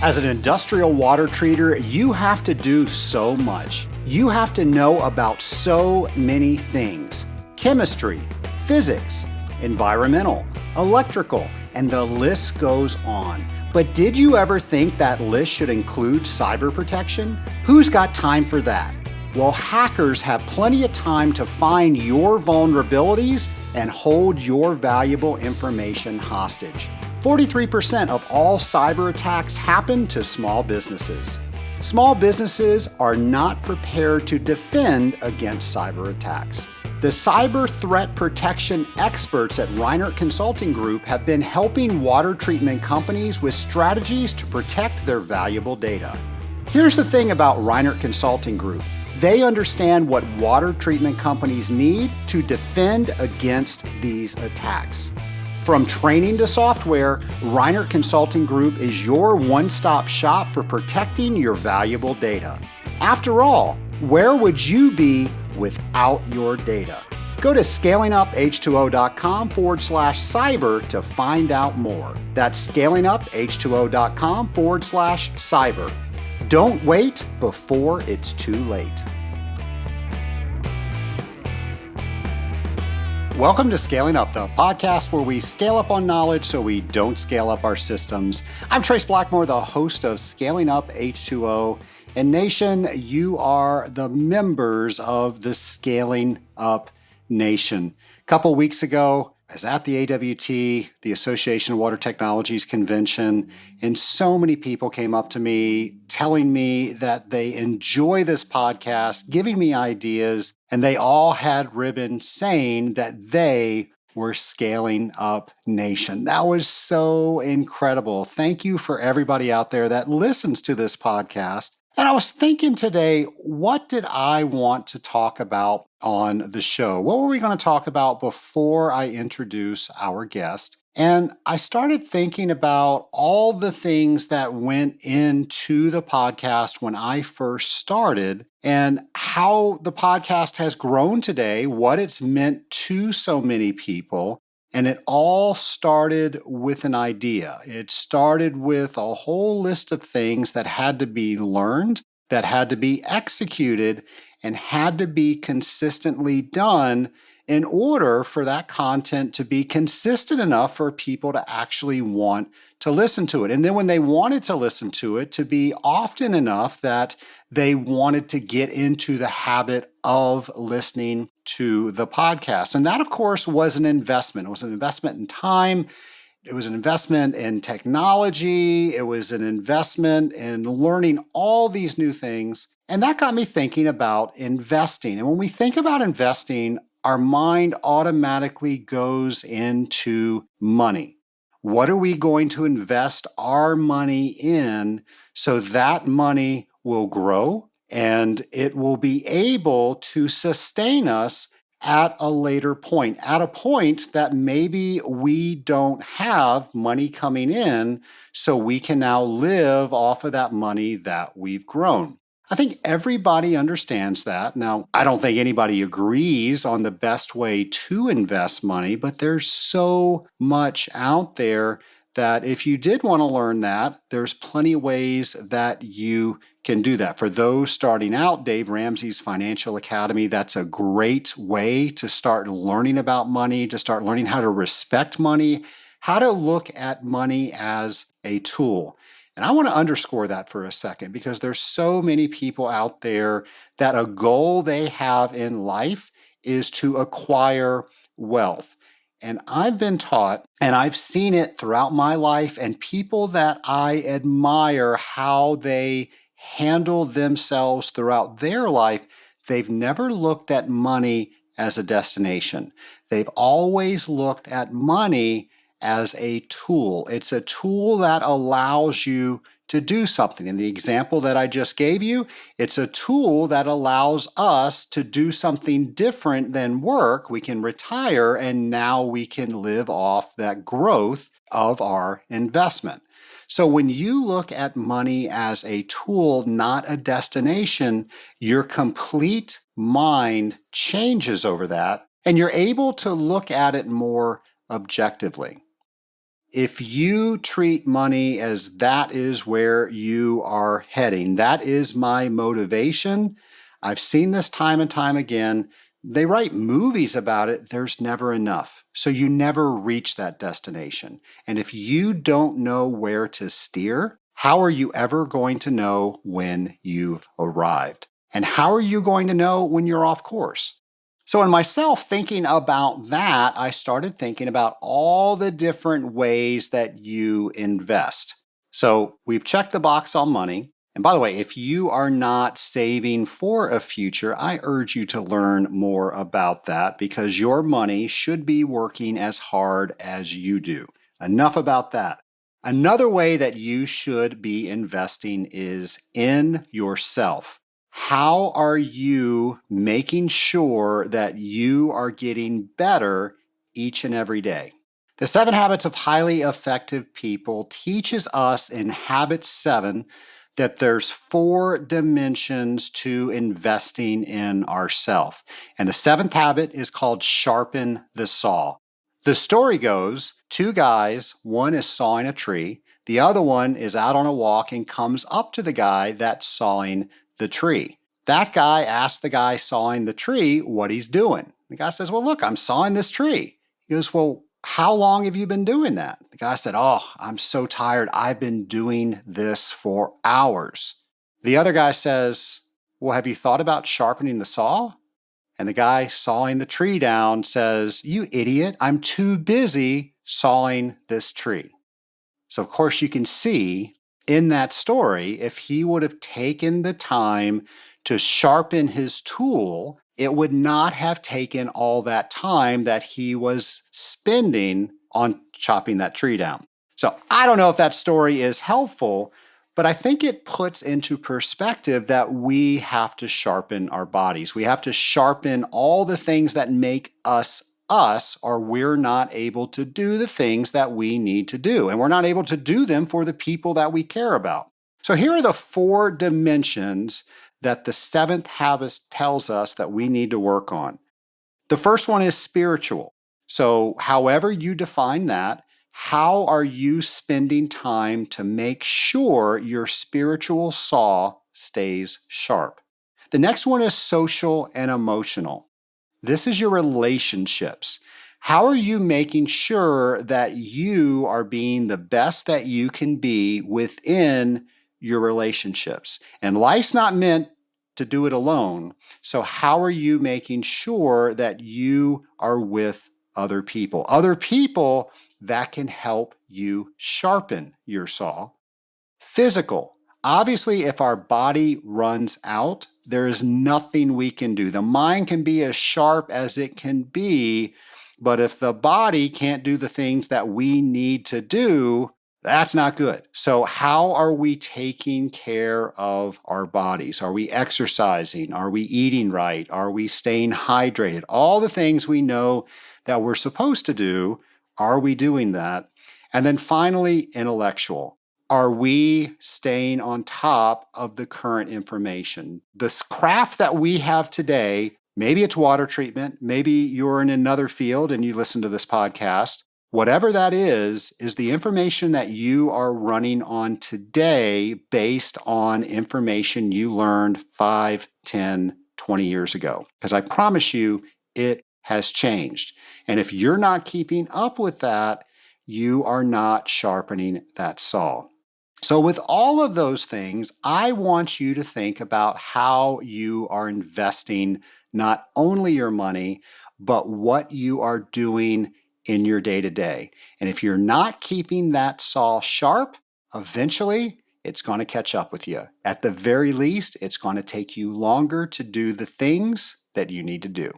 As an industrial water treater, you have to do so much. You have to know about so many things: chemistry, physics, environmental, electrical, and the list goes on. But did you ever think that list should include cyber protection? Who's got time for that? Well, hackers have plenty of time to find your vulnerabilities and hold your valuable information hostage. 43% of all cyber attacks happen to small businesses. Small businesses are not prepared to defend against cyber attacks. The cyber threat protection experts at Reinert Consulting Group have been helping water treatment companies with strategies to protect their valuable data. Here's the thing about Reinert Consulting Group. They understand what water treatment companies need to defend against these attacks. From training to software, Reinert Consulting Group is your one-stop shop for protecting your valuable data. After all, where would you be without your data? Go to scalinguph2o.com/cyber to find out more. That's scalinguph2o.com/cyber. Don't wait before it's too late. Welcome to Scaling Up, the podcast where we scale up on knowledge so we don't scale up our systems. I'm Trace Blackmore, the host of Scaling Up H2O. And Nation, you are the members of the Scaling Up Nation. A couple weeks ago, I was at the AWT, the Association of Water Technologies Convention, and so many people came up to me telling me that they enjoy this podcast, giving me ideas, and they all had ribbons saying that they were Scaling Up Nation. That was so incredible. Thank you for everybody out there that listens to this podcast. And I was thinking today, what did I want to talk about on the show? What were we going to talk about before I introduce our guest? And I started thinking about all the things that went into the podcast when I first started and how the podcast has grown today, what it's meant to so many people. And it all started with an idea. It started with a whole list of things that had to be learned, that had to be executed, and had to be consistently done in order for that content to be consistent enough for people to actually want to listen to it. And then when they wanted to listen to it, to be often enough that they wanted to get into the habit of listening to the podcast. And that, of course, was an investment. It was an investment in time. It was an investment in technology. It was an investment in learning all these new things. And that got me thinking about investing. And when we think about investing, our mind automatically goes into money. What are we going to invest our money in so that money will grow and it will be able to sustain us at a later point, at a point that maybe we don't have money coming in, so we can now live off of that money that we've grown. I think everybody understands that. Now, I don't think anybody agrees on the best way to invest money, but there's so much out there that if you did want to learn that, there's plenty of ways that you can do that. For those starting out, Dave Ramsey's Financial Academy, that's a great way to start learning about money, to start learning how to respect money, how to look at money as a tool. And I want to underscore that for a second because there's so many people out there that a goal they have in life is to acquire wealth. And I've been taught, and I've seen it throughout my life, and people that I admire how they handle themselves throughout their life, they've never looked at money as a destination. They've always looked at money as a tool. It's a tool that allows you to do something. In the example that I just gave you, it's a tool that allows us to do something different than work. We can retire and now we can live off that growth of our investment. So when you look at money as a tool, not a destination, your complete mind changes over that and you're able to look at it more objectively. If you treat money as that is where you are heading, that is my motivation. I've seen this time and time again. They write movies about it. There's never enough. So you never reach that destination. And if you don't know where to steer, how are you ever going to know when you've arrived? And how are you going to know when you're off course? So, in myself thinking about that, I started thinking about all the different ways that you invest. So, we've checked the box on money. And by the way, if you are not saving for a future, I urge you to learn more about that because your money should be working as hard as you do. Enough about that. Another way that you should be investing is in yourself. How are you making sure that you are getting better each and every day? The 7 Habits of Highly Effective People teaches us in Habit 7 that there's 4 dimensions to investing in ourself. And the 7th habit is called sharpen the saw. The story goes, 2 guys, one is sawing a tree, the other one is out on a walk and comes up to the guy that's sawing the tree. That guy asked the guy sawing the tree what he's doing. The guy says, well, look, I'm sawing this tree. He goes, well, how long have you been doing that? The guy said, oh, I'm so tired. I've been doing this for hours. The other guy says, well, have you thought about sharpening the saw? And the guy sawing the tree down says, you idiot, I'm too busy sawing this tree. So, of course, you can see in that story, if he would have taken the time to sharpen his tool, it would not have taken all that time that he was spending on chopping that tree down. So I don't know if that story is helpful, but I think it puts into perspective that we have to sharpen our bodies. We have to sharpen all the things that make us, or we're not able to do the things that we need to do. And we're not able to do them for the people that we care about. So here are the 4 dimensions that the 7th habit tells us that we need to work on. The first one is spiritual. So however you define that, how are you spending time to make sure your spiritual saw stays sharp? The next one is social and emotional. This is your relationships. How are you making sure that you are being the best that you can be within your relationships? And life's not meant to do it alone. So how are you making sure that you are with other people? Other people that can help you sharpen your saw. Physical. Obviously, if our body runs out, there is nothing we can do. The mind can be as sharp as it can be, but if the body can't do the things that we need to do, that's not good. So how are we taking care of our bodies? Are we exercising? Are we eating right? Are we staying hydrated? All the things we know that we're supposed to do, are we doing that? And then finally, intellectual. Are we staying on top of the current information? This craft that we have today, maybe it's water treatment, maybe you're in another field and you listen to this podcast. Whatever that is the information that you are running on today based on information you learned 5, 10, 20 years ago. Because I promise you, it has changed. And if you're not keeping up with that, you are not sharpening that saw. So with all of those things, I want you to think about how you are investing not only your money, but what you are doing in your day-to-day. And if you're not keeping that saw sharp, eventually it's going to catch up with you. At the very least, it's going to take you longer to do the things that you need to do.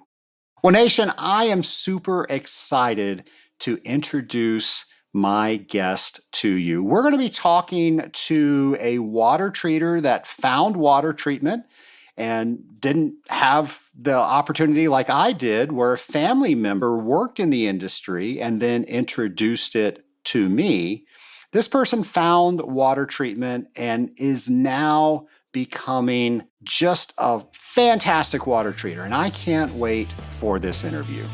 Well, Nation, I am super excited to introduce my guest to you. We're going to be talking to a water treater that found water treatment and didn't have the opportunity like I did, where a family member worked in the industry and then introduced it to me. This person found water treatment and is now becoming just a fantastic water treater. And I can't wait for this interview.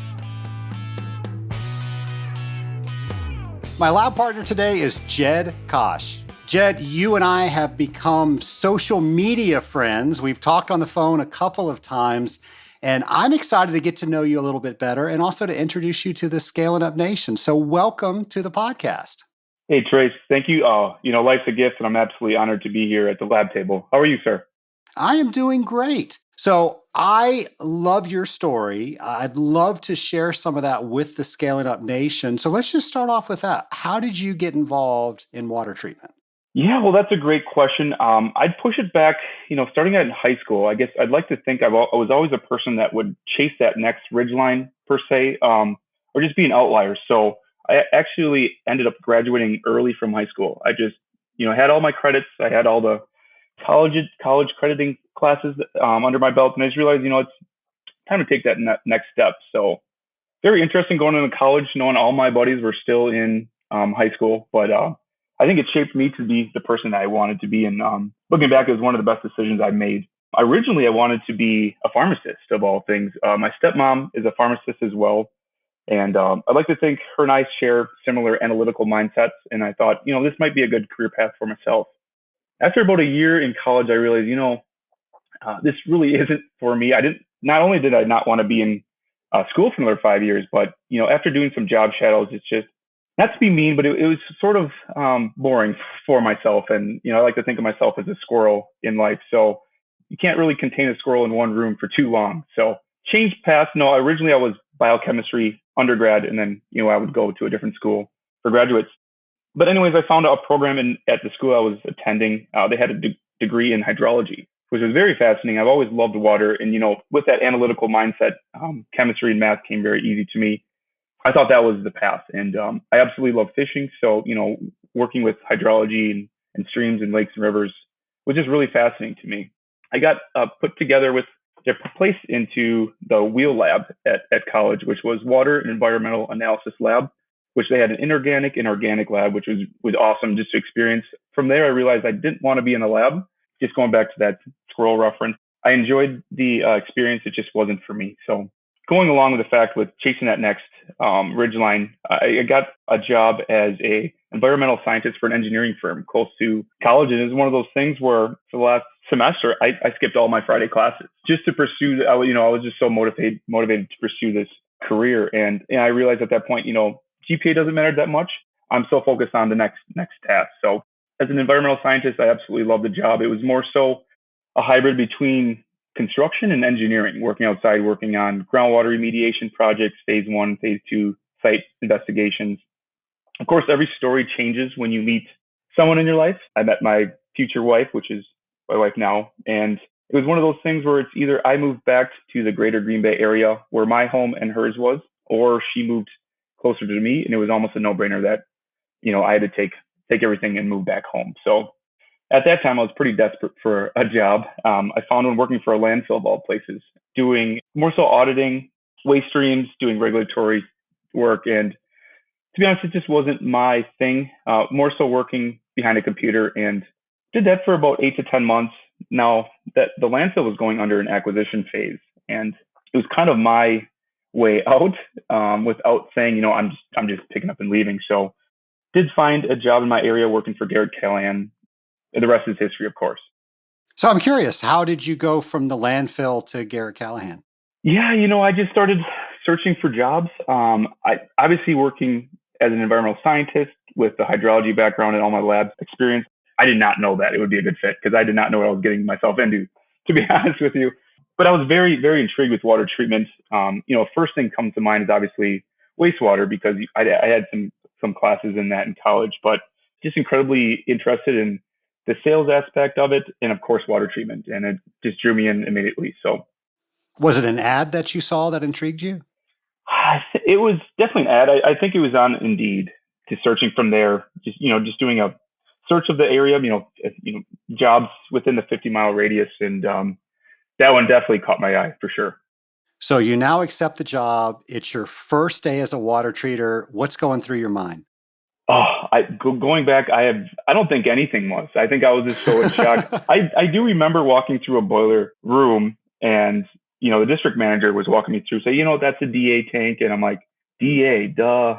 My lab partner today is Jed Kosch. Jed, you and I have become social media friends. We've talked on the phone a couple of times, and I'm excited to get to know you a little bit better and also to introduce you to the Scaling Up Nation. So welcome to the podcast. Hey, Trace, thank you. Life's a gift, and I'm absolutely honored to be here at the lab table. How are you, sir? I am doing great. So I love your story. I'd love to share some of that with the Scaling Up Nation. So let's just start off with that. How did you get involved in water treatment? Yeah, well, that's a great question. I'd push it back, starting out in high school. I guess I'd like to think I was always a person that would chase that next ridgeline, per se, or just be an outlier. So I actually ended up graduating early from high school. I just, had all my credits. I had all the college crediting classes under my belt, and I just realized, it's time to take that next step. So very interesting going into college, knowing all my buddies were still in high school, but I think it shaped me to be the person that I wanted to be. And looking back, it was one of the best decisions I made. Originally, I wanted to be a pharmacist of all things. My stepmom is a pharmacist as well. And I'd like to think her and I share similar analytical mindsets. And I thought, this might be a good career path for myself. After about a year in college, I realized, this really isn't for me. Not only did I not want to be in school for another 5 years, but, after doing some job shadows, it's just, not to be mean, but it was sort of boring for myself. And, I like to think of myself as a squirrel in life. So you can't really contain a squirrel in one room for too long. So changed paths. No, originally I was biochemistry undergrad, and then, I would go to a different school for graduates. But anyways, I found a program at the school I was attending. They had a degree in hydrology, which was very fascinating. I've always loved water. And, with that analytical mindset, chemistry and math came very easy to me. I thought that was the path. And I absolutely love fishing. So, working with hydrology and streams and lakes and rivers was just really fascinating to me. I got placed into the wheel lab at college, which was water and environmental analysis lab, which they had an inorganic and organic lab, which was awesome just to experience. From there, I realized I didn't want to be in a lab. Just going back to that squirrel reference, I enjoyed the experience. It just wasn't for me. So going along with the fact with chasing that next ridgeline, I got a job as a environmental scientist for an engineering firm close to college. And it was one of those things where for the last semester, I skipped all my Friday classes just to pursue. I was just so motivated to pursue this career. And I realized at that point, GPA doesn't matter that much. I'm so focused on the next task. So as an environmental scientist, I absolutely loved the job. It was more so a hybrid between construction and engineering, working outside, working on groundwater remediation projects, phase 1, phase 2, site investigations. Of course, every story changes when you meet someone in your life. I met my future wife, which is my wife now. And it was one of those things where it's either I moved back to the greater Green Bay area where my home and hers was, or she moved closer to me. And it was almost a no-brainer that, I had to take everything and move back home. So at that time, I was pretty desperate for a job. I found one working for a landfill of all places, doing more so auditing waste streams, doing regulatory work. And to be honest, it just wasn't my thing. More so working behind a computer, and did that for about 8 to 10 months. Now that the landfill was going under an acquisition phase, and it was kind of my way out without saying, I'm just picking up and leaving. So did find a job in my area working for Garrett Callahan. The rest is history, of course. So I'm curious, how did you go from the landfill to Garrett Callahan? Yeah, I just started searching for jobs. I obviously working as an environmental scientist with the hydrology background and all my lab experience. I did not know that it would be a good fit because I did not know what I was getting myself into, to be honest with you. But I was very, very intrigued with water treatment. First thing comes to mind is obviously wastewater because I had some classes in that in college, but just incredibly interested in the sales aspect of it, and of course, water treatment. And it just drew me in immediately. So was it an ad that you saw that intrigued you? It was definitely an ad. I think it was on Indeed. Just searching from there, just doing a search of the area, jobs within the 50-mile radius. And that one definitely caught my eye for sure. So you now accept the job. It's your first day as a water treater. What's going through your mind? Oh, going back, I don't think anything was. I think I was just so in shock. I do remember walking through a boiler room, and the district manager was walking me through, say, that's a DA tank, and I'm like, DA, duh.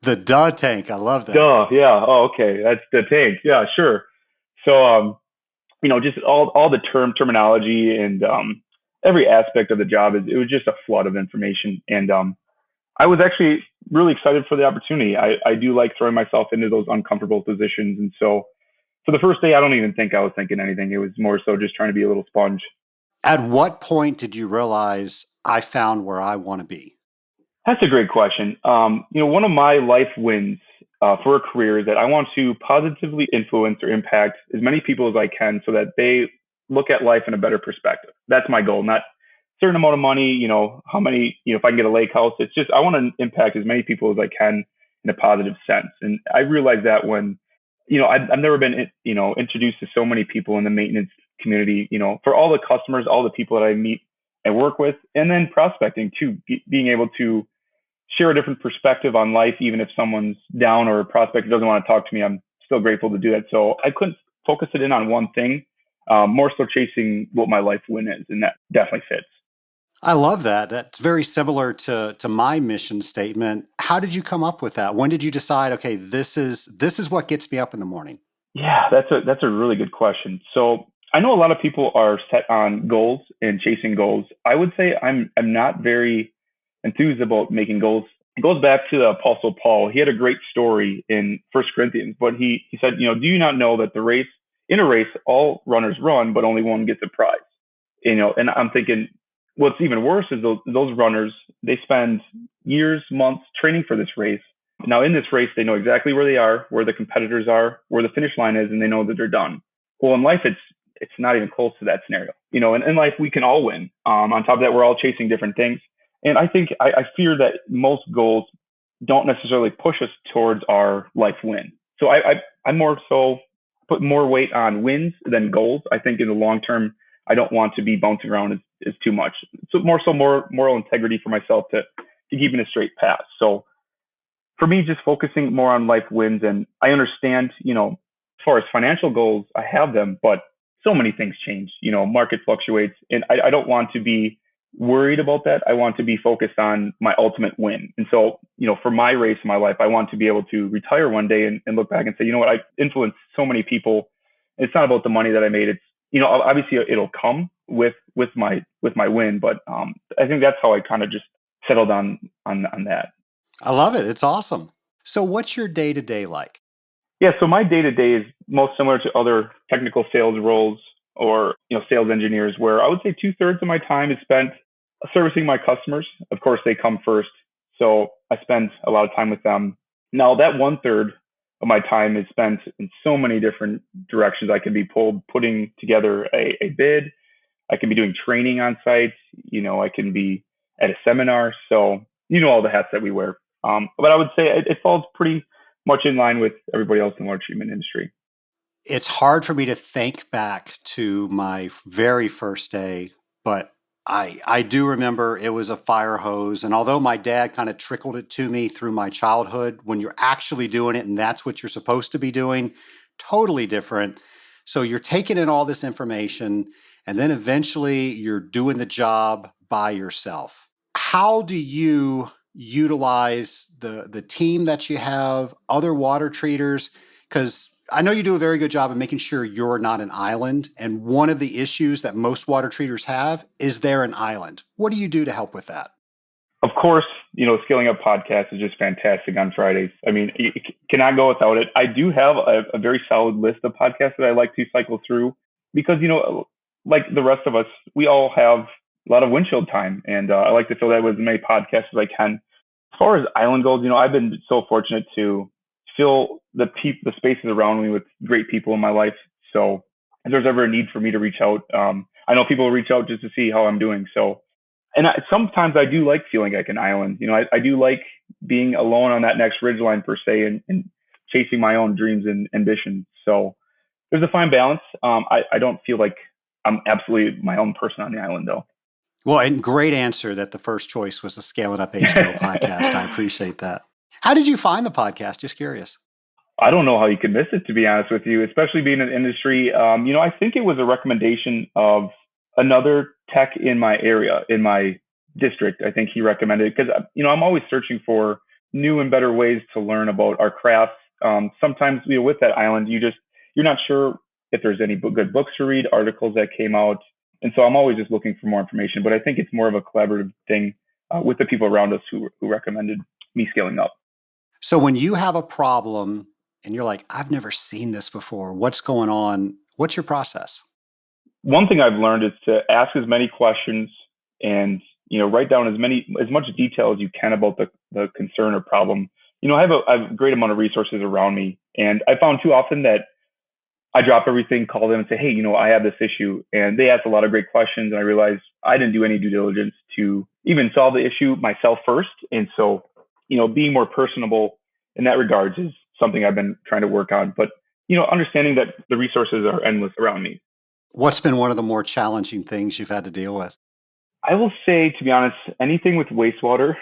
The duh tank. I love that. Duh, yeah. Oh, okay. That's the tank. Yeah, sure. So, just all the terminology and every aspect of the job it was just a flood of information. And I was actually really excited for the opportunity. I do like throwing myself into those uncomfortable positions. And so for the first day, I don't even think I was thinking anything. It was more so just trying to be a little sponge. At what point did you realize I found where I want to be? That's a great question. One of my life wins for a career is that I want to positively influence or impact as many people as I can so that they look at life in a better perspective. That's my goal, not a certain amount of money, how many, if I can get a lake house. It's just I want to impact as many people as I can in a positive sense. And I realized that when, I've never been, introduced to so many people in the maintenance community, for all the customers, all the people that I meet and work with, and then prospecting too, being able to share a different perspective on life, even if someone's down or a prospect doesn't want to talk to me, I'm still grateful to do that. So I couldn't focus it in on one thing, more so chasing what my life win is. And that definitely fits. I love that. That's very similar to my mission statement. How did you come up with that? When did you decide, okay, this is what gets me up in the morning? Yeah, that's a really good question. So I know a lot of people are set on goals and chasing goals. I would say I'm not very enthused about making goals. It goes back to the Apostle Paul. He had a great story in First Corinthians, but he said, do you not know that in a race all runners run, but only one gets a prize? And I'm thinking, what's even worse is those runners, they spend years, months training for this race. Now, in this race, they know exactly where they are, where the competitors are, where the finish line is, and they know that they're done. Well, in life, it's not even close to that scenario. And in life, we can all win. On top of that, we're all chasing different things. And I think I fear that most goals don't necessarily push us towards our life win. So I more so put more weight on wins than goals. I think in the long term, I don't want to be bouncing around is too much. So more moral integrity for myself to keep in a straight path. So for me, just focusing more on life wins. And I understand, as far as financial goals, I have them, but so many things change. Market fluctuates, and I don't want to be worried about that. I want to be focused on my ultimate win. And so, for my race in my life, I want to be able to retire one day and look back and say, you know what, I influenced so many people. It's not about the money that I made. It's, obviously it'll come with my win, but I think that's how I kind of just settled on that. I love it. It's awesome. So what's your day-to-day like? Yeah, so my day to day is most similar to other technical sales roles or sales engineers, where I would say 2/3 of my time is spent servicing my customers. Of course, they come first, so I spend a lot of time with them. Now, that 1/3 of my time is spent in so many different directions. I can be pulled putting together a bid. I can be doing training on site. I can be at a seminar. So all the hats that we wear. But I would say it falls pretty much in line with everybody else in the water treatment industry. It's hard for me to think back to my very first day, but I do remember it was a fire hose. And although my dad kind of trickled it to me through my childhood, when you're actually doing it and that's what you're supposed to be doing, totally different. So you're taking in all this information and then eventually you're doing the job by yourself. How do you utilize the team that you have, other water treaters? Because I know you do a very good job of making sure you're not an island. And one of the issues that most water treaters have is they're an island. What do you do to help with that? Of course, Scaling Up podcast is just fantastic on Fridays. I mean, you cannot go without it. I do have a very solid list of podcasts that I like to cycle through because, like the rest of us, we all have a lot of windshield time. And I like to fill that with as many podcasts as I can. As far as island goals, I've been so fortunate to fill the spaces around me with great people in my life. So if there's ever a need for me to reach out, I know people reach out just to see how I'm doing. So, and sometimes I do like feeling like an island. I do like being alone on that next ridgeline per se, and chasing my own dreams and ambitions. So there's a fine balance. I don't feel like I'm absolutely my own person on the island though. Well, and great answer that the first choice was the Scaling Up H2O podcast. I appreciate that. How did you find the podcast? Just curious. I don't know how you could miss it, to be honest with you, especially being in the industry. I think it was a recommendation of another tech in my area, in my district. I think he recommended it because, I'm always searching for new and better ways to learn about our crafts. Sometimes, with that island, you're not sure if there's any good books to read, articles that came out, and so I'm always just looking for more information. But I think it's more of a collaborative thing with the people around us who recommended me scaling up. So when you have a problem and you're like, I've never seen this before, what's going on? What's your process? One thing I've learned is to ask as many questions and write down as much detail as you can about the concern or problem. I have a great amount of resources around me, and I found too often that I drop everything, call them, and say, hey, I have this issue, and they ask a lot of great questions, and I realized I didn't do any due diligence to even solve the issue myself first, and so being more personable in that regards is something I've been trying to work on. But understanding that the resources are endless around me. What's been one of the more challenging things you've had to deal with? I will say, to be honest, anything with wastewater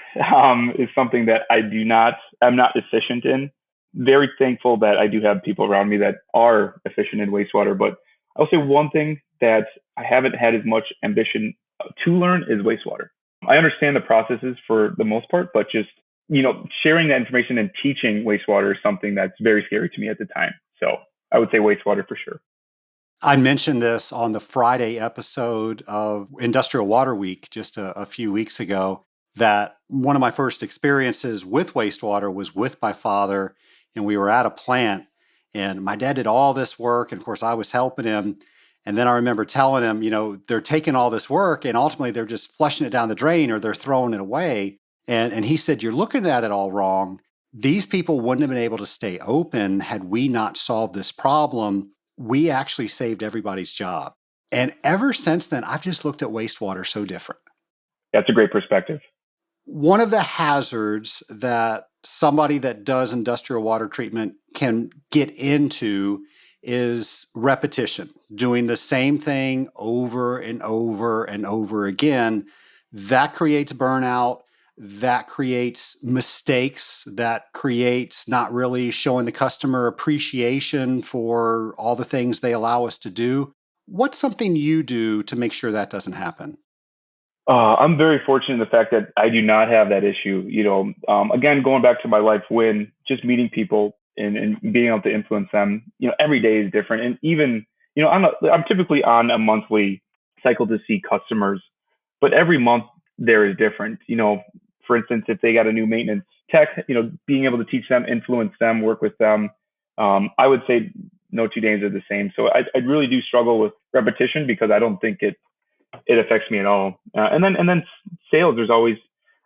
is something that I'm not efficient in. Very thankful that I do have people around me that are efficient in wastewater. But I'll say one thing that I haven't had as much ambition to learn is wastewater. I understand the processes for the most part, but just, sharing that information and teaching wastewater is something that's very scary to me at the time. So I would say wastewater for sure. I mentioned this on the Friday episode of Industrial Water Week just a few weeks ago, that one of my first experiences with wastewater was with my father, and we were at a plant, and my dad did all this work, and of course I was helping him. And then I remember telling him, they're taking all this work and ultimately they're just flushing it down the drain or they're throwing it away. And he said, you're looking at it all wrong. These people wouldn't have been able to stay open had we not solved this problem. We actually saved everybody's job. And ever since then, I've just looked at wastewater so different. That's a great perspective. One of the hazards that somebody that does industrial water treatment can get into is repetition, doing the same thing over and over and over again. That creates burnout. That creates mistakes. That creates not really showing the customer appreciation for all the things they allow us to do. What's something you do to make sure that doesn't happen? I'm very fortunate in the fact that I do not have that issue. Again, going back to my life when just meeting people and being able to influence them, every day is different. And even, I'm typically on a monthly cycle to see customers, but every month there is different. For instance, if they got a new maintenance tech, being able to teach them, influence them, work with them, I would say no 2 days are the same. So I really do struggle with repetition because I don't think it affects me at all. And then sales, there's always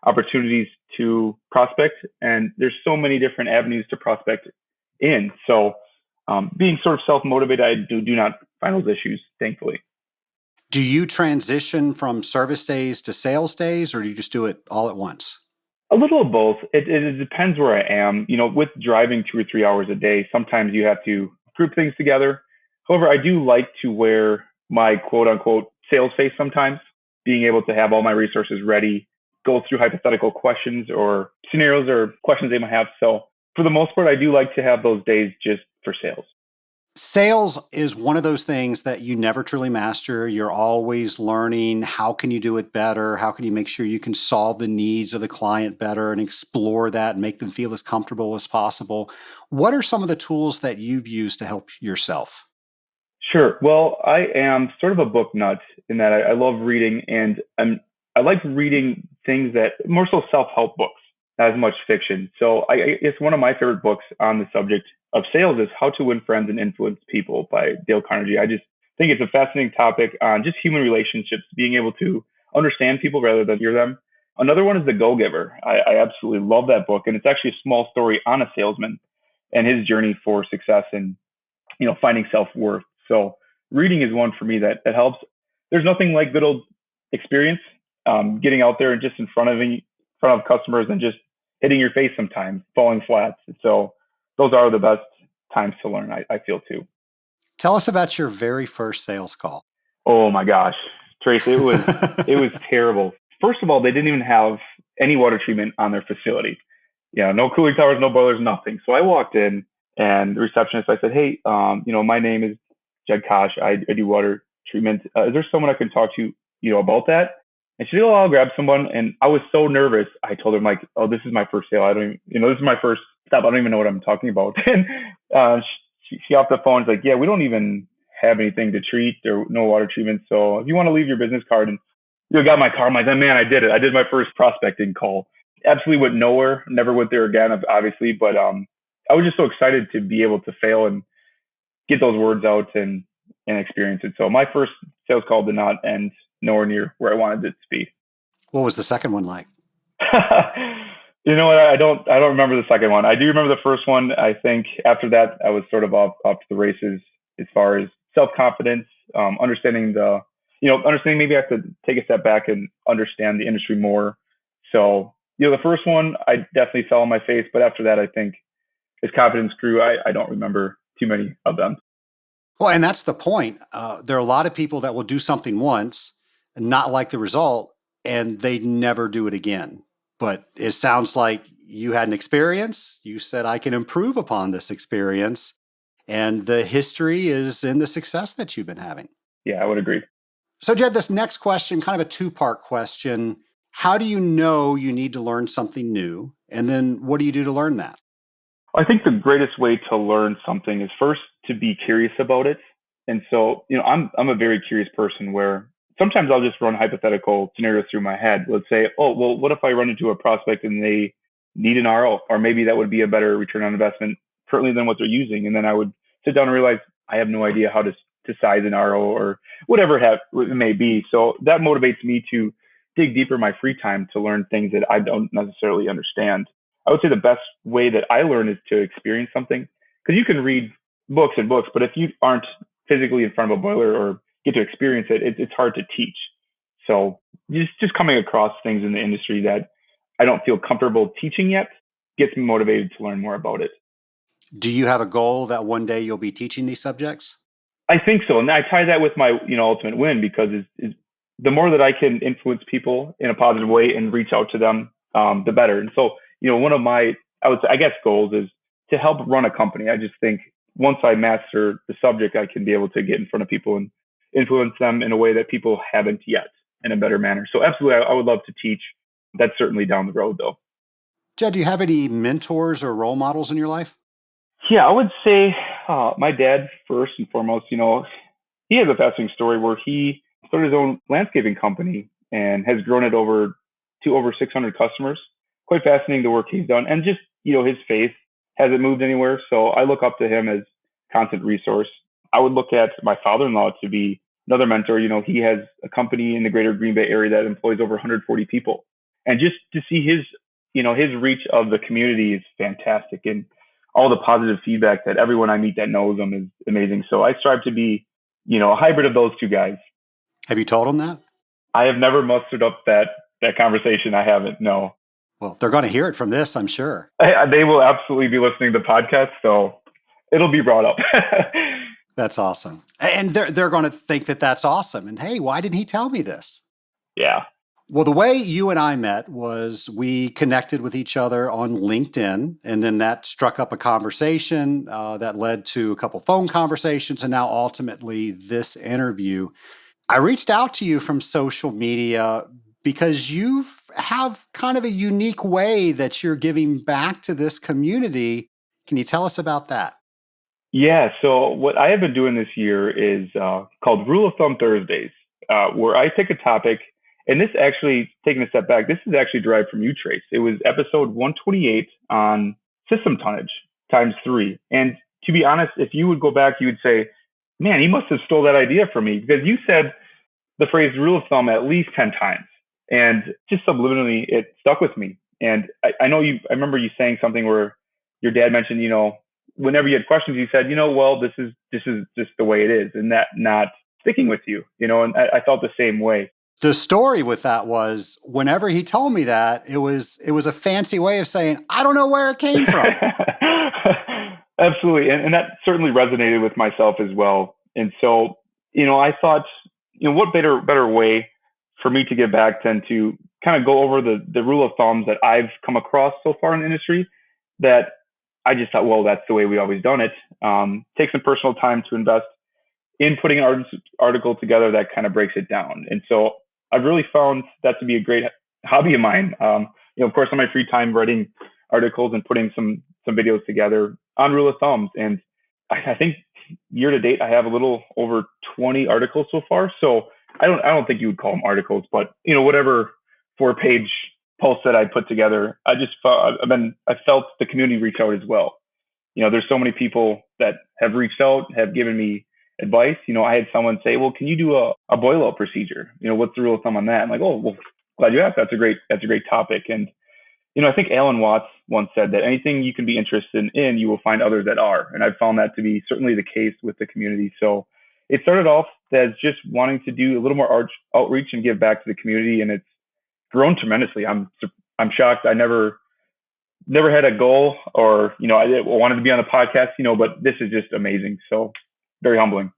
opportunities to prospect, and there's so many different avenues to prospect in. So being sort of self-motivated, I do not find those issues, thankfully. Do you transition from service days to sales days, or do you just do it all at once? A little of both. It depends where I am. With driving 2 or 3 hours a day, sometimes you have to group things together. However, I do like to wear my quote unquote sales face sometimes, being able to have all my resources ready, go through hypothetical questions or scenarios or questions they might have. So for the most part, I do like to have those days just for sales. Sales is one of those things that you never truly master. You're always learning. How can you do it better? How can you make sure you can solve the needs of the client better and explore that and make them feel as comfortable as possible? What are some of the tools that you've used to help yourself? Sure. Well, I am sort of a book nut in that I love reading, and I like reading things that more so self-help books, not as much fiction. So it's one of my favorite books on the subject of sales is How to Win Friends and Influence People by Dale Carnegie. I just think it's a fascinating topic on just human relationships, being able to understand people rather than hear them. Another one is The Go-Giver. I absolutely love that book, and it's actually a small story on a salesman and his journey for success and finding self-worth. So reading is one for me that helps. There's nothing like good old experience, getting out there and just in front of customers and just hitting your face sometimes, falling flat. So those are the best times to learn, I feel too. Tell us about your very first sales call. Oh my gosh, Trace, it was terrible. First of all, they didn't even have any water treatment on their facility. No cooling towers, no boilers, nothing. So I walked in and the receptionist, I said, hey, my name is Jed Kosch. I do water treatment. Is there someone I can talk to, about that? And she said, oh, I'll grab someone. And I was so nervous. I told her, like, oh, this is my first sale. I don't even, this is my first step. I don't even know what I'm talking about. And she off the phone is like, yeah, we don't even have anything to treat or no water treatment. So if you want to leave your business card and you got my car, I'm like, oh, man, I did it. I did my first prospecting call. Absolutely went nowhere. Never went there again, obviously. But I was just so excited to be able to fail and get those words out and experience it. So my first sales call did not end nowhere near where I wanted it to be. What was the second one like? You know what? I don't remember the second one. I do remember the first one. I think after that, I was sort of off to the races as far as self-confidence, understanding understanding maybe I have to take a step back and understand the industry more. So, the first one, I definitely fell on my face. But after that, I think as confidence grew, I don't remember too many of them. Well, and that's the point. There are a lot of people that will do something once and not like the result, and they never do it again. But it sounds like you had an experience. You said, I can improve upon this experience. And the history is in the success that you've been having. Yeah, I would agree. So, Jed, this next question, kind of a two-part question. How do you know you need to learn something new? And then what do you do to learn that? I think the greatest way to learn something is first to be curious about it. And so, I'm a very curious person where sometimes I'll just run hypothetical scenarios through my head. Let's say, oh, well, what if I run into a prospect and they need an RO, or maybe that would be a better return on investment currently than what they're using. And then I would sit down and realize I have no idea how to size an RO or whatever it may be. So that motivates me to dig deeper in my free time to learn things that I don't necessarily understand. I would say the best way that I learn is to experience something, because you can read books and books, but if you aren't physically in front of a boiler or get to experience it, it's hard to teach. So just coming across things in the industry that I don't feel comfortable teaching yet gets me motivated to learn more about it. Do you have a goal that one day you'll be teaching these subjects? I think so. And I tie that with my, ultimate win, because the more that I can influence people in a positive way and reach out to them, the better. And so, one of my, I guess, goals is to help run a company. I just think once I master the subject, I can be able to get in front of people and influence them in a way that people haven't yet, in a better manner. So absolutely, I would love to teach. That's certainly down the road, though. Jed, do you have any mentors or role models in your life? Yeah, I would say my dad, first and foremost. He has a fascinating story where he started his own landscaping company and has grown it to over 600 customers. Quite fascinating the work he's done, and just his faith hasn't moved anywhere. So I look up to him as constant resource. I would look at my father-in-law to be another mentor. He has a company in the greater Green Bay area that employs over 140 people, and just to see his reach of the community is fantastic, and all the positive feedback that everyone I meet that knows him is amazing. So I strive to be, a hybrid of those two guys. Have you told him that? I have never mustered up that conversation. I haven't, no. Well, they're going to hear it from this, I'm sure. They will absolutely be listening to the podcast, so it'll be brought up. That's awesome. And they're going to think that that's awesome. And hey, why didn't he tell me this? Yeah. Well, the way you and I met was we connected with each other on LinkedIn, and then that struck up a conversation that led to a couple phone conversations, and now ultimately this interview. I reached out to you from social media because you have kind of a unique way that you're giving back to this community. Can you tell us about that? Yeah. So what I have been doing this year is called Rule of Thumb Thursdays, where I take a topic. And this actually, taking a step back, this is actually derived from you, Trace. It was episode 128 on system tonnage times 3. And to be honest, if you would go back, you would say, man, he must have stole that idea from me, because you said the phrase rule of thumb at least 10 times. And just subliminally, it stuck with me. And I remember you saying something where your dad mentioned, whenever you had questions, you said, well, this is just the way it is, and that not sticking with you, and I felt the same way. The story with that was whenever he told me that, it was a fancy way of saying, I don't know where it came from. Absolutely. And that certainly resonated with myself as well. And so, I thought, what better way for me to give back than to kind of go over the rule of thumbs that I've come across so far in the industry, that I just thought, well, that's the way we always done it. Take some personal time to invest in putting an article together that kind of breaks it down. And so I've really found that to be a great hobby of mine. Of course, on my free time, writing articles and putting some videos together on rule of thumbs. And I think year to date, I have a little over 20 articles so far. So I don't think you would call them articles, but whatever 4-page posts that I put together, I felt the community reach out as well. There's so many people that have reached out, have given me advice. I had someone say, well, can you do a boil out procedure? What's the rule of thumb on that? I'm like, oh, well, glad you asked. That's a great topic. And, I think Alan Watts once said that anything you can be interested in, you will find others that are. And I've found that to be certainly the case with the community. So it started off as just wanting to do a little more outreach and give back to the community. And it's grown tremendously. I'm shocked. I never had a goal or, I wanted to be on the podcast, but this is just amazing. So very humbling.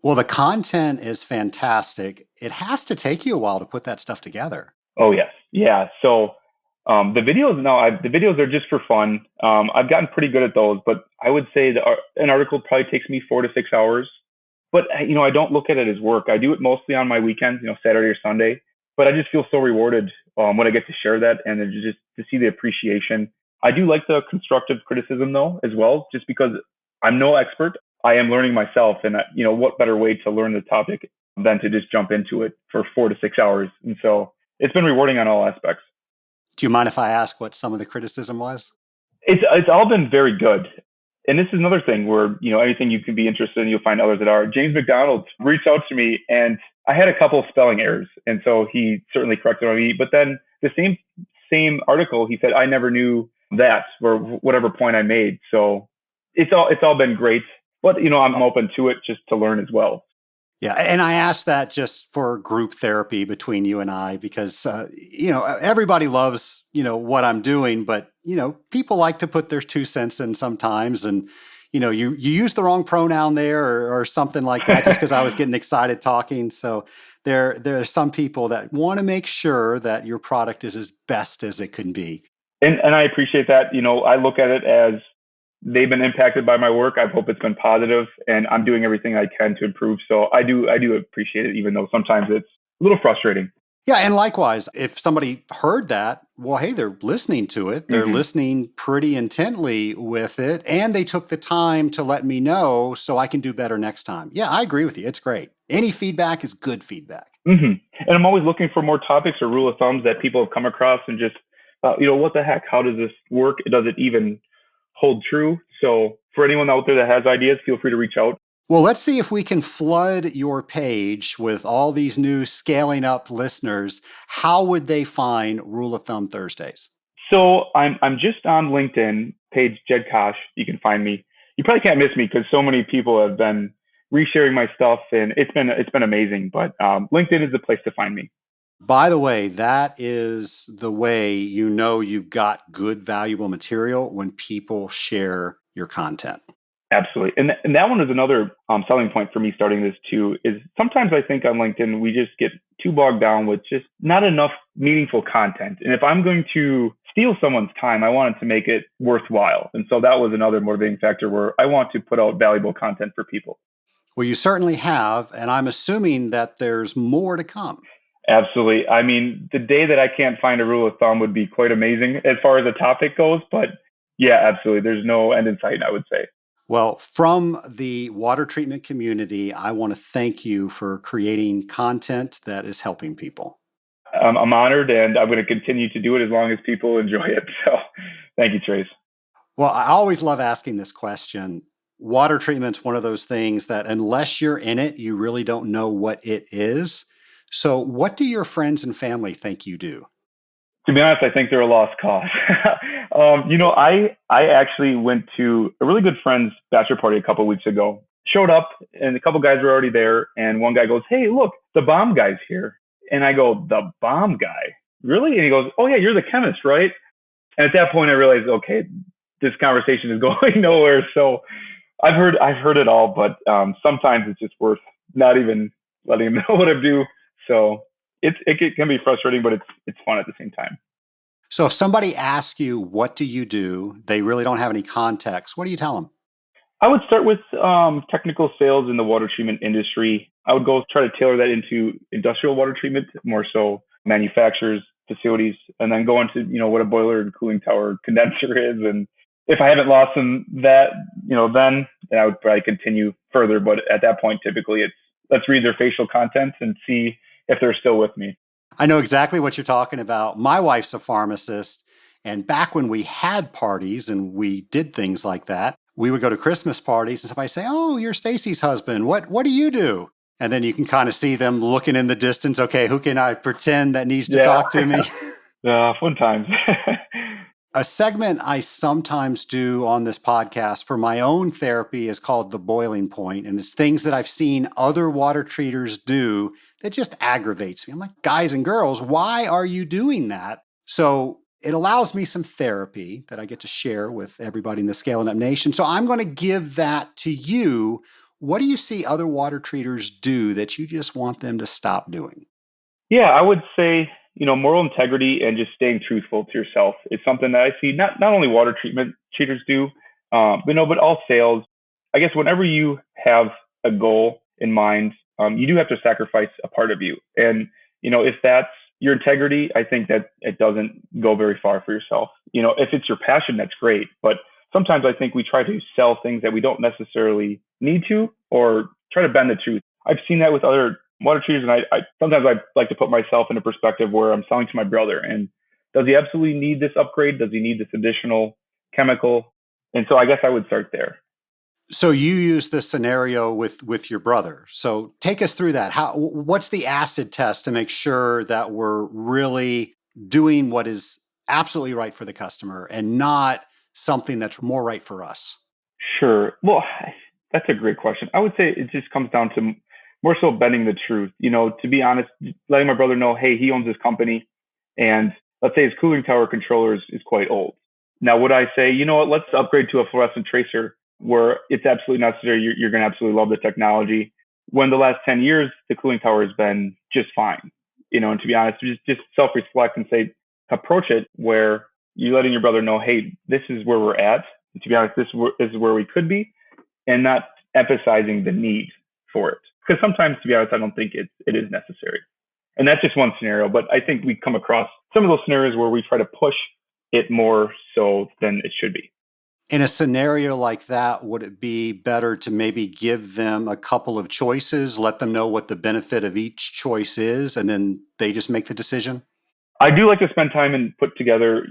Well, the content is fantastic. It has to take you a while to put that stuff together. Oh, yes. Yeah. So the videos are just for fun. I've gotten pretty good at those, but I would say that an article probably takes me 4 to 6 hours. But, I don't look at it as work. I do it mostly on my weekends, Saturday or Sunday. But I just feel so rewarded when I get to share that and just to see the appreciation. I do like the constructive criticism, though, as well, just because I'm no expert. I am learning myself. And, what better way to learn the topic than to just jump into it for 4 to 6 hours. And so it's been rewarding on all aspects. Do you mind if I ask what some of the criticism was? It's all been very good. And this is another thing where, anything you can be interested in, you'll find others that are. James McDonald reached out to me and I had a couple of spelling errors. And so he certainly corrected me. But then the same article, he said, I never knew that or whatever point I made. So it's all been great. But, I'm open to it just to learn as well. Yeah. And I asked that just for group therapy between you and I, because, everybody loves, what I'm doing, but, people like to put their 2 cents in sometimes. And, you use the wrong pronoun there or something like that, just because I was getting excited talking. So there are some people that want to make sure that your product is as best as it can be. And I appreciate that. I look at it as they've been impacted by my work. I hope it's been positive, and I'm doing everything I can to improve. So I do appreciate it, even though sometimes it's a little frustrating. Yeah, and likewise, if somebody heard that, well, hey, they're listening to it. They're listening pretty intently with it, and they took the time to let me know so I can do better next time. Yeah, I agree with you. It's great. Any feedback is good feedback. And I'm always looking for more topics or rule of thumbs that people have come across and just, what the heck? How does this work? Does it even hold true? So for anyone out there that has ideas, feel free to reach out. Well, let's see if we can flood your page with all these new scaling up listeners. How would they find Rule of Thumb Thursdays? So I'm just on LinkedIn, page Jed Kosch. You can find me. You probably can't miss me because so many people have been resharing my stuff, and it's been amazing. But LinkedIn is the place to find me. By the way, that is the way you've got good, valuable material when people share your content. Absolutely. And that one is another selling point for me starting this too, is sometimes I think on LinkedIn, we just get too bogged down with just not enough meaningful content. And if I'm going to steal someone's time, I wanted to make it worthwhile. And so that was another motivating factor where I want to put out valuable content for people. Well, you certainly have. And I'm assuming that there's more to come. Absolutely. I mean, the day that I can't find a rule of thumb would be quite amazing as far as the topic goes. But yeah, absolutely. There's no end in sight, I would say. Well, from the water treatment community, I want to thank you for creating content that is helping people. I'm honored, and I'm going to continue to do it as long as people enjoy it. So thank you, Trace. Well, I always love asking this question. Water treatment's one of those things that unless you're in it, you really don't know what it is. So what do your friends and family think you do? To be honest, I think they're a lost cause. I actually went to a really good friend's bachelor party a couple of weeks ago. Showed up, and a couple guys were already there. And one guy goes, "Hey, look, the bomb guy's here." And I go, "The bomb guy? Really?" And he goes, "Oh yeah, you're the chemist, right?" And at that point, I realized, okay, this conversation is going nowhere. So I've heard it all, but sometimes it's just worth not even letting them know what I do. So it can be frustrating, but it's fun at the same time. So if somebody asks you, what do you do? They really don't have any context. What do you tell them? I would start with technical sales in the water treatment industry. I would go try to tailor that into industrial water treatment, more so manufacturers, facilities, and then go into, what a boiler and cooling tower condenser is. And if I haven't lost them that, then I would probably continue further. But at that point, typically it's let's read their facial content and see if they're still with me. I know exactly what you're talking about. My wife's a pharmacist. And back when we had parties and we did things like that, we would go to Christmas parties and somebody say, "Oh, you're Stacy's husband. What do you do?" And then you can kind of see them looking in the distance. Okay, who can I pretend that needs to Yeah. talk to me? Fun times. A segment I sometimes do on this podcast for my own therapy is called The Boiling Point, and it's things that I've seen other water treaters do that just aggravates me. I'm like, guys and girls, why are you doing that? So it allows me some therapy that I get to share with everybody in the Scaling Up Nation. So I'm going to give that to you. What do you see other water treaters do that you just want them to stop doing? Yeah, I would say, moral integrity and just staying truthful to yourself is something that I see not only water treatment treaters do, but all sales. I guess whenever you have a goal in mind, you do have to sacrifice a part of you. And, if that's your integrity, I think that it doesn't go very far for yourself. If it's your passion, that's great. But sometimes I think we try to sell things that we don't necessarily need to, or try to bend the truth. I've seen that with other water treaters, and I sometimes I like to put myself in a perspective where I'm selling to my brother, and does he absolutely need this upgrade? Does he need this additional chemical? And so I guess I would start there. So you use this scenario with your brother. So take us through that. What's the acid test to make sure that we're really doing what is absolutely right for the customer and not something that's more right for us? Sure. Well, that's a great question. I would say it just comes down to more so bending the truth. To be honest, letting my brother know, hey, he owns this company, and let's say his cooling tower controller is quite old. Now, would I say, what, let's upgrade to a fluorescent tracer where it's absolutely necessary? You're going to absolutely love the technology. When the last 10 years, the cooling tower has been just fine. And to be honest, just self-reflect and say, approach it where you're letting your brother know, hey, this is where we're at. And to be honest, this is where we could be, and not emphasizing the need for it. Because sometimes, to be honest, I don't think it is necessary. And that's just one scenario. But I think we come across some of those scenarios where we try to push it more so than it should be. In a scenario like that, would it be better to maybe give them a couple of choices, let them know what the benefit of each choice is, and then they just make the decision? I do like to spend time and put together,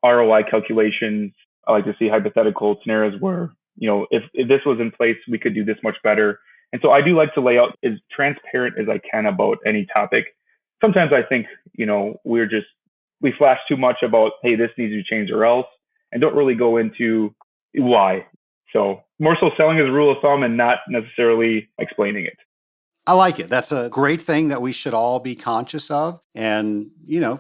ROI calculations. I like to see hypothetical scenarios where, if this was in place, we could do this much better. And so I do like to lay out as transparent as I can about any topic. Sometimes I think, we flash too much about, hey, this needs to change or else, and don't really go into why. So more so selling as a rule of thumb and not necessarily explaining it. I like it. That's a great thing that we should all be conscious of. And,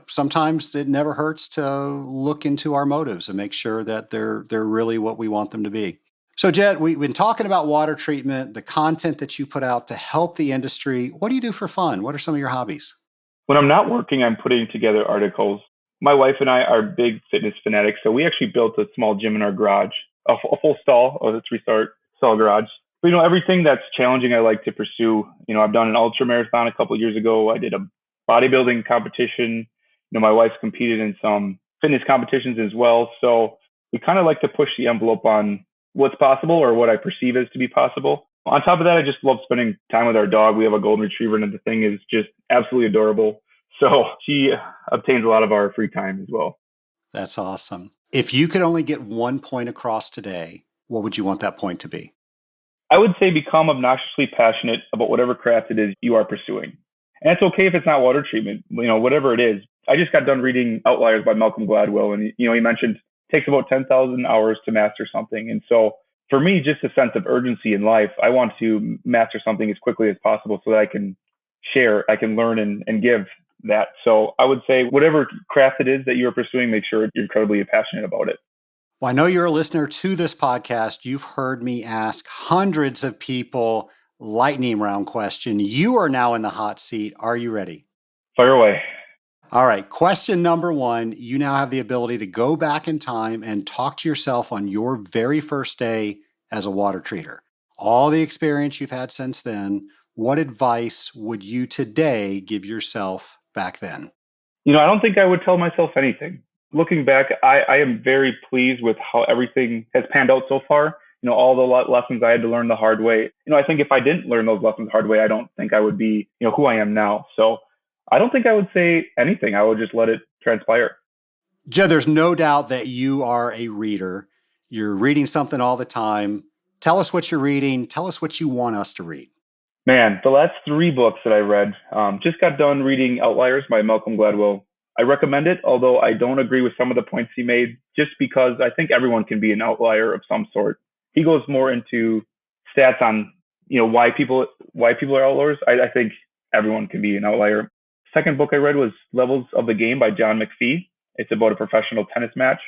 sometimes it never hurts to look into our motives and make sure that they're really what we want them to be. So, Jed, we've been talking about water treatment, the content that you put out to help the industry. What do you do for fun? What are some of your hobbies? When I'm not working, I'm putting together articles. My wife and I are big fitness fanatics, so we actually built a small gym in our garage, a full stall, a 3-star stall garage. But, everything that's challenging, I like to pursue. I've done an ultra marathon a couple of years ago. I did a bodybuilding competition. My wife's competed in some fitness competitions as well. So we kind of like to push the envelope on what's possible, or what I perceive as to be possible. On top of that, I just love spending time with our dog. We have a golden retriever, and the thing is just absolutely adorable. So she obtains a lot of our free time as well. That's awesome. If you could only get one point across today, what would you want that point to be? I would say become obnoxiously passionate about whatever craft it is you are pursuing. And it's okay if it's not water treatment, whatever it is. I just got done reading Outliers by Malcolm Gladwell, and he mentioned it takes about 10,000 hours to master something. And so for me, just a sense of urgency in life, I want to master something as quickly as possible so that I can share, I can learn and give that. So I would say whatever craft it is that you're pursuing, make sure you're incredibly passionate about it. Well, I know you're a listener to this podcast. You've heard me ask hundreds of people lightning round question. You are now in the hot seat. Are you ready? Fire away. All right. Question number one. You now have the ability to go back in time and talk to yourself on your very first day as a water treater. All the experience you've had since then, what advice would you today give yourself back then? I don't think I would tell myself anything. Looking back, I am very pleased with how everything has panned out so far. All the lessons I had to learn the hard way. I think if I didn't learn those lessons the hard way, I don't think I would be, who I am now. So I don't think I would say anything. I would just let it transpire. Jed, there's no doubt that you are a reader. You're reading something all the time. Tell us what you're reading. Tell us what you want us to read. Man, the last 3 books that I read, just got done reading Outliers by Malcolm Gladwell. I recommend it, although I don't agree with some of the points he made, just because I think everyone can be an outlier of some sort. He goes more into stats on, why people are outliers. I think everyone can be an outlier. Second book I read was Levels of the Game by John McPhee. It's about a professional tennis match.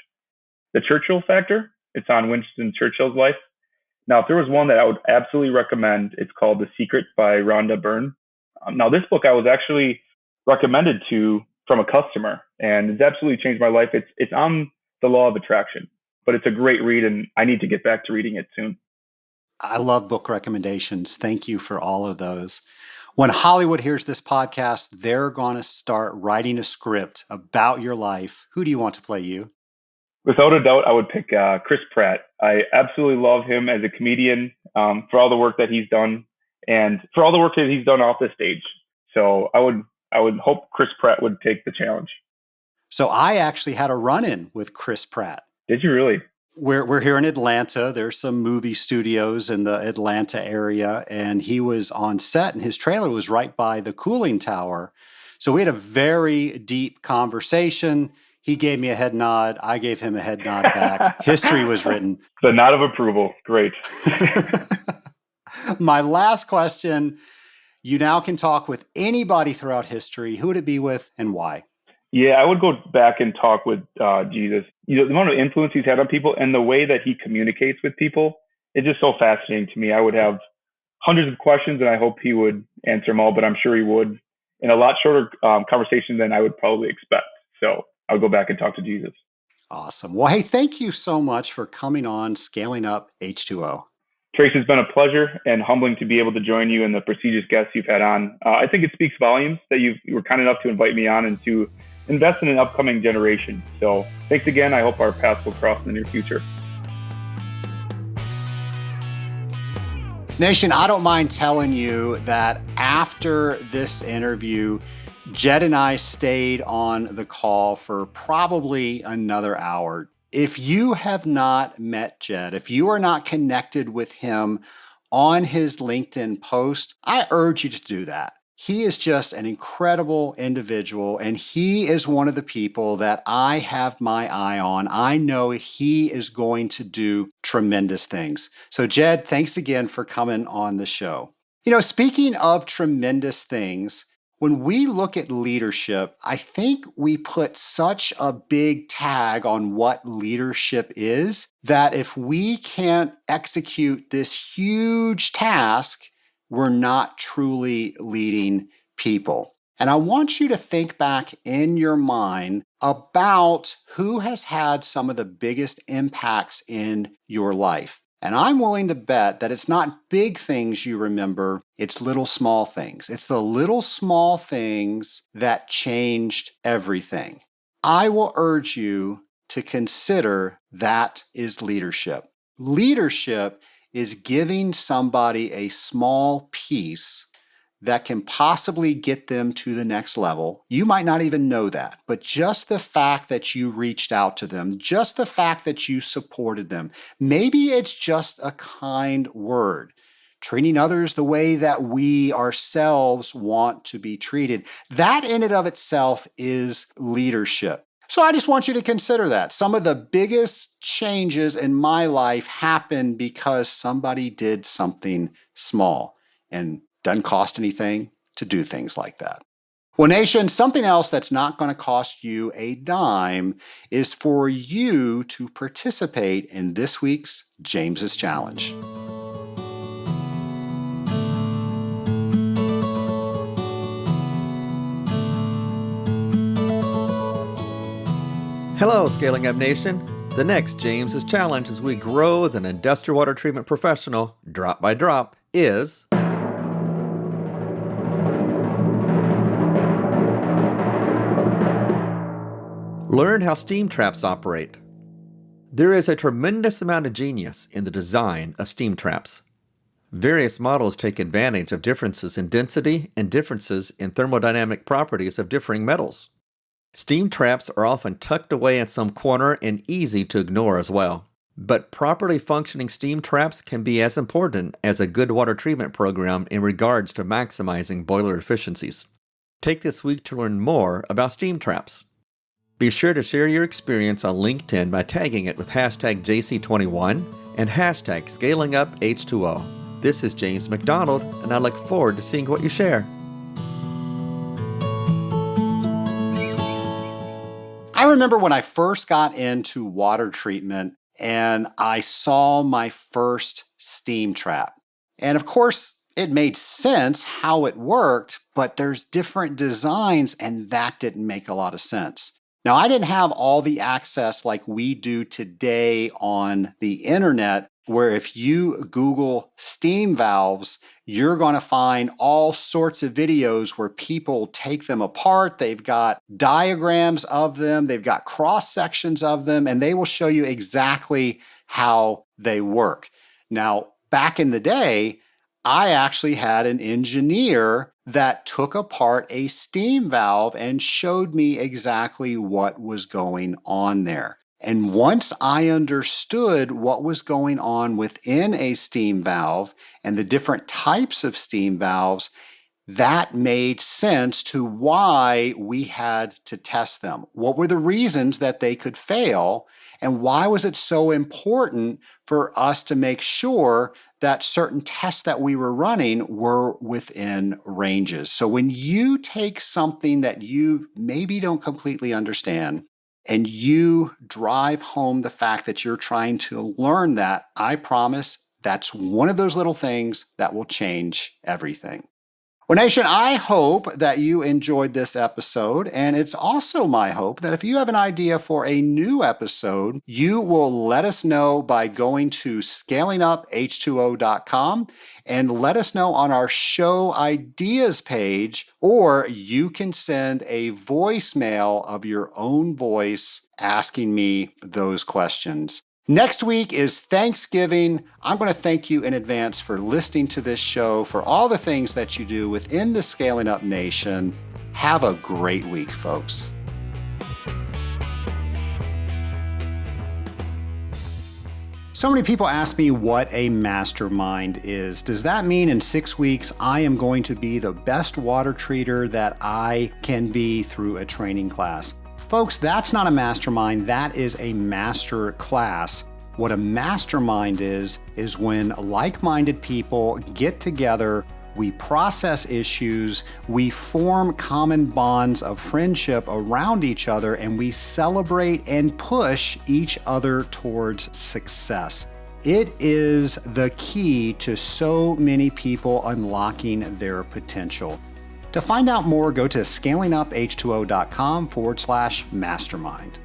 The Churchill Factor. It's on Winston Churchill's life. Now, if there was one that I would absolutely recommend, it's called The Secret by Rhonda Byrne. Now, this book I was actually recommended to from a customer, and it's absolutely changed my life. It's on the law of attraction, but it's a great read, and I need to get back to reading it soon. I love book recommendations. Thank you for all of those. When Hollywood hears this podcast, they're going to start writing a script about your life. Who do you want to play you? Without a doubt, I would pick Chris Pratt. I absolutely love him as a comedian, for all the work that he's done and for all the work that he's done off the stage. So I would hope Chris Pratt would take the challenge. So I actually had a run-in with Chris Pratt. Did you really? We're here in Atlanta. There's some movie studios in the Atlanta area, and he was on set, and his trailer was right by the cooling tower. So we had a very deep conversation. He gave me a head nod. I gave him a head nod back. History was written. The nod of approval. Great. My last question. You now can talk with anybody throughout history. Who would it be with and why? Yeah, I would go back and talk with Jesus. The amount of influence he's had on people and the way that he communicates with people, it's just so fascinating to me. I would have hundreds of questions, and I hope he would answer them all, but I'm sure he would in a lot shorter conversation than I would probably expect. So I'll go back and talk to Jesus. Awesome. Well, hey, thank you so much for coming on Scaling Up H2O. Trace, it's been a pleasure and humbling to be able to join you and the prestigious guests you've had on. I think it speaks volumes that you were kind enough to invite me on and to invest in an upcoming generation. So thanks again. I hope our paths will cross in the near future. Nation, I don't mind telling you that after this interview, Jed and I stayed on the call for probably another hour. If you have not met Jed, if you are not connected with him on his LinkedIn post, I urge you to do that. He is just an incredible individual, and he is one of the people that I have my eye on. I know he is going to do tremendous things. So Jed, thanks again for coming on the show. Speaking of tremendous things, when we look at leadership, I think we put such a big tag on what leadership is that if we can't execute this huge task, we're not truly leading people. And I want you to think back in your mind about who has had some of the biggest impacts in your life. And I'm willing to bet that it's not big things you remember, it's little small things. It's the little small things that changed everything. I will urge you to consider that is leadership. Leadership is giving somebody a small piece that can possibly get them to the next level. You might not even know that, but just the fact that you reached out to them, just the fact that you supported them, maybe it's just a kind word, treating others the way that we ourselves want to be treated. That in and of itself is leadership. So I just want you to consider that. Some of the biggest changes in my life happened because somebody did something small and doesn't cost anything to do things like that. Well, Nation, something else that's not going to cost you a dime is for you to participate in this week's James's Challenge. Hello, Scaling Up Nation. The next James's challenge as we grow as an industrial water treatment professional, drop by drop, is learn how steam traps operate. There is a tremendous amount of genius in the design of steam traps. Various models take advantage of differences in density and differences in thermodynamic properties of differing metals. Steam traps are often tucked away in some corner and easy to ignore as well. But properly functioning steam traps can be as important as a good water treatment program in regards to maximizing boiler efficiencies. Take this week to learn more about steam traps. Be sure to share your experience on LinkedIn by tagging it with hashtag JC21 and hashtag ScalingUpH2O. This is James McDonald, and I look forward to seeing what you share. I remember when I first got into water treatment and I saw my first steam trap. And of course, it made sense how it worked, but there's different designs and that didn't make a lot of sense. Now, I didn't have all the access like we do today on the internet, where if you Google steam valves, you're going to find all sorts of videos where people take them apart. They've got diagrams of them, they've got cross sections of them, and they will show you exactly how they work. Now, back in the day, I actually had an engineer that took apart a steam valve and showed me exactly what was going on there. And once I understood what was going on within a steam valve and the different types of steam valves, that made sense to why we had to test them. What were the reasons that they could fail? And why was it so important for us to make sure that certain tests that we were running were within ranges? So when you take something that you maybe don't completely understand and you drive home the fact that you're trying to learn that, I promise that's one of those little things that will change everything. Well, Nation, I hope that you enjoyed this episode, and it's also my hope that if you have an idea for a new episode, you will let us know by going to scalinguph2o.com and let us know on our show ideas page, or you can send a voicemail of your own voice asking me those questions. Next week is Thanksgiving. I'm going to thank you in advance for listening to this show, for all the things that you do within the Scaling Up Nation. Have a great week, folks. So many people ask me what a mastermind is. Does that mean in 6 weeks I am going to be the best water treater that I can be through a training class? Folks, that's not a mastermind, that is a master class. What a mastermind is when like-minded people get together, we process issues, we form common bonds of friendship around each other, and we celebrate and push each other towards success. It is the key to so many people unlocking their potential. To find out more, go to scalinguph2o.com/mastermind.